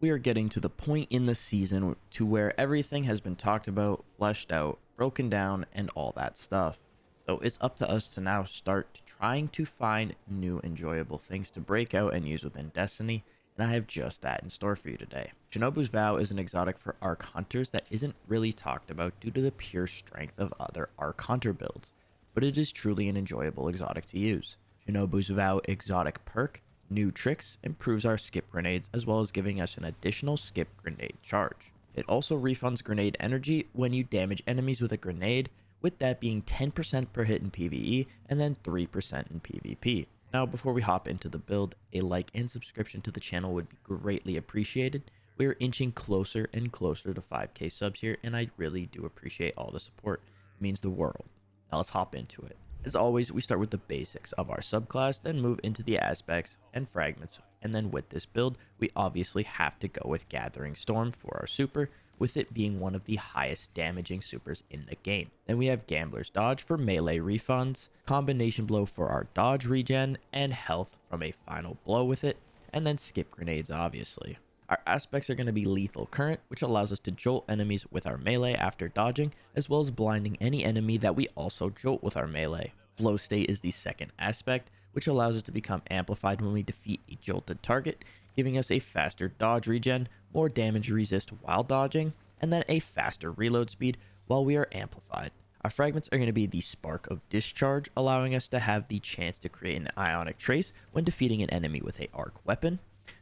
We are getting to the point in the season to where everything has been talked about, fleshed out, broken down, and all that stuff. So it's up to us to now start trying to find new enjoyable things to break out and use within Destiny, and I have just that in store for you today. Shinobu's Vow is an exotic for Arc Hunters that isn't really talked about due to the pure strength of other Arc Hunter builds, but it is truly an enjoyable exotic to use. Shinobu's Vow exotic perk, New Tricks, improves our skip grenades as well as giving us an additional skip grenade charge. It also refunds grenade energy when you damage enemies with a grenade, with that being 10% per hit in PvE and then 3% in PvP. Now before we hop into the build, a like and subscription to the channel would be greatly appreciated. We are inching closer and closer to 5k subs here, and I really do appreciate all the support. It means the world. Now let's hop into it. As always, we start with the basics of our subclass, then move into the aspects and fragments, and then with this build, we obviously have to go with Gathering Storm for our super, with it being one of the highest damaging supers in the game. Then we have Gambler's Dodge for melee refunds, Combination Blow for our dodge regen, and health from a final blow with it, and then Skip Grenades obviously. Our aspects are going to be Lethal Current, which allows us to jolt enemies with our melee after dodging, as well as blinding any enemy that we also jolt with our melee. Flow State is the second aspect, which allows us to become amplified when we defeat a jolted target, giving us a faster dodge regen, more damage resist while dodging, and then a faster reload speed while we are amplified. Our fragments are going to be the Spark of Discharge, allowing us to have the chance to create an Ionic Trace when defeating an enemy with a arc weapon.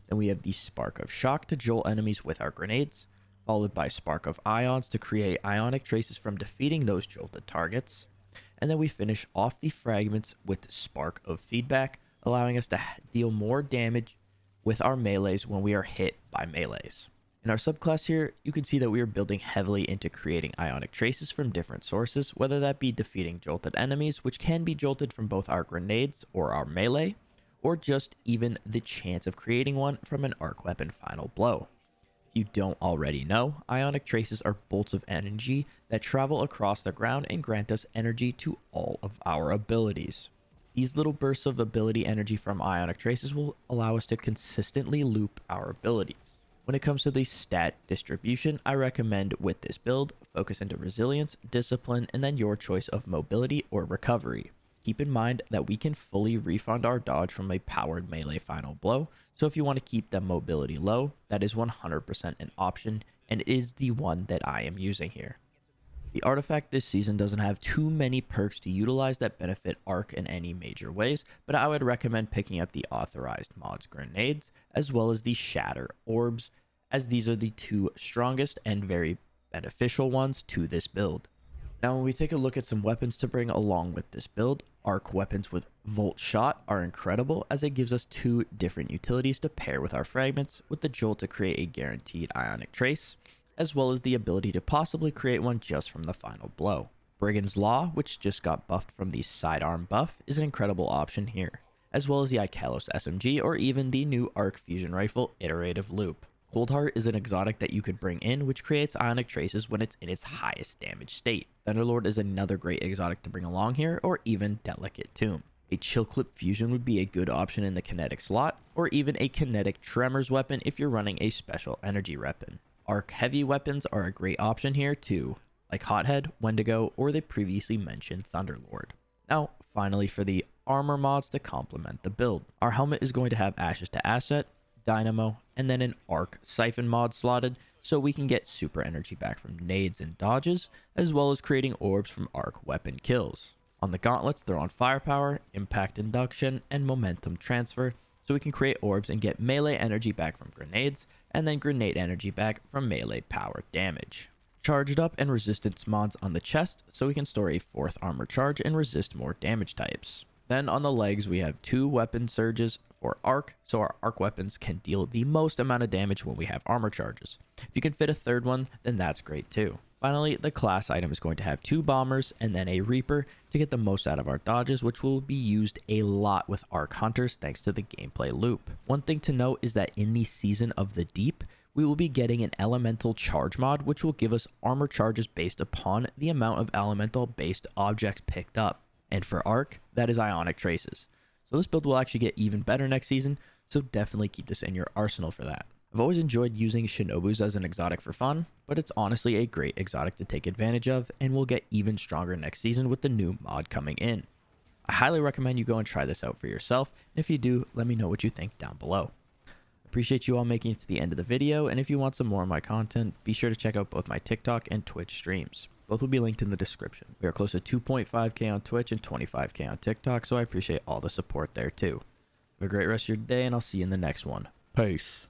Then we have the Spark of Shock to jolt enemies with our grenades, followed by Spark of Ions to create Ionic Traces from defeating those jolted targets. And then we finish off the fragments with Spark of Feedback, allowing us to deal more damage with our melees when we are hit by melees. In our subclass here, you can see that we are building heavily into creating Ionic Traces from different sources, whether that be defeating jolted enemies, which can be jolted from both our grenades or our melee, or just even the chance of creating one from an arc weapon final blow. If you don't already know, Ionic Traces are bolts of energy that travel across the ground and grant us energy to all of our abilities. These little bursts of ability energy from Ionic Traces will allow us to consistently loop our abilities. When it comes to the stat distribution, I recommend with this build, focus into resilience, discipline, and then your choice of mobility or recovery. Keep in mind that we can fully refund our dodge from a powered melee final blow, so if you want to keep the mobility low, that is 100% an option, and it is the one that I am using here. The artifact this season doesn't have too many perks to utilize that benefit Arc in any major ways, but I would recommend picking up the authorized mods grenades, as well as the Shatter Orbs, as these are the two strongest and very beneficial ones to this build. Now when we take a look at some weapons to bring along with this build, arc weapons with Volt Shot are incredible as it gives us two different utilities to pair with our fragments, with the Jolt to create a guaranteed Ionic Trace, as well as the ability to possibly create one just from the final blow. Brigand's Law, which just got buffed from the sidearm buff, is an incredible option here, as well as the Ikalos SMG or even the new Arc Fusion Rifle Iterative Loop. Coldheart is an exotic that you could bring in, which creates Ionic Traces when it's in its highest damage state. Thunderlord is another great exotic to bring along here, or even Delicate Tomb. A Chill Clip Fusion would be a good option in the kinetic slot, or even a kinetic Tremors weapon if you're running a special energy weapon. Arc Heavy weapons are a great option here too, like Hothead, Wendigo, or the previously mentioned Thunderlord. Now, finally for the armor mods to complement the build. Our helmet is going to have Ashes to Asset, Dynamo, and then an Arc Siphon mod slotted, so we can get super energy back from nades and dodges, as well as creating orbs from arc weapon kills. On the gauntlets, they're on Firepower, Impact Induction, and Momentum Transfer, so we can create orbs and get melee energy back from grenades, and then grenade energy back from melee power damage. Charged Up and Resistance mods on the chest, so we can store a 4th armor charge and resist more damage types. Then on the legs, we have 2 weapon surges for arc, so our arc weapons can deal the most amount of damage when we have armor charges. If you can fit a 3rd one, then that's great too. Finally, the class item is going to have 2 bombers and then a reaper to get the most out of our dodges, which will be used a lot with arc hunters thanks to the gameplay loop. One thing to note is that in the Season of the Deep, we will be getting an elemental charge mod, which will give us armor charges based upon the amount of elemental based objects picked up. And for arc, that is Ionic Traces. So this build will actually get even better next season, so definitely keep this in your arsenal for that. I've always enjoyed using Shinobus as an exotic for fun, but it's honestly a great exotic to take advantage of and will get even stronger next season with the new mod coming in. I highly recommend you go and try this out for yourself, and if you do, let me know what you think down below. Appreciate you all making it to the end of the video, and if you want some more of my content, be sure to check out both my TikTok and Twitch streams. Both will be linked in the description. We are close to 2.5k on Twitch and 25k on TikTok, so I appreciate all the support there too. Have a great rest of your day, and I'll see you in the next one. Peace.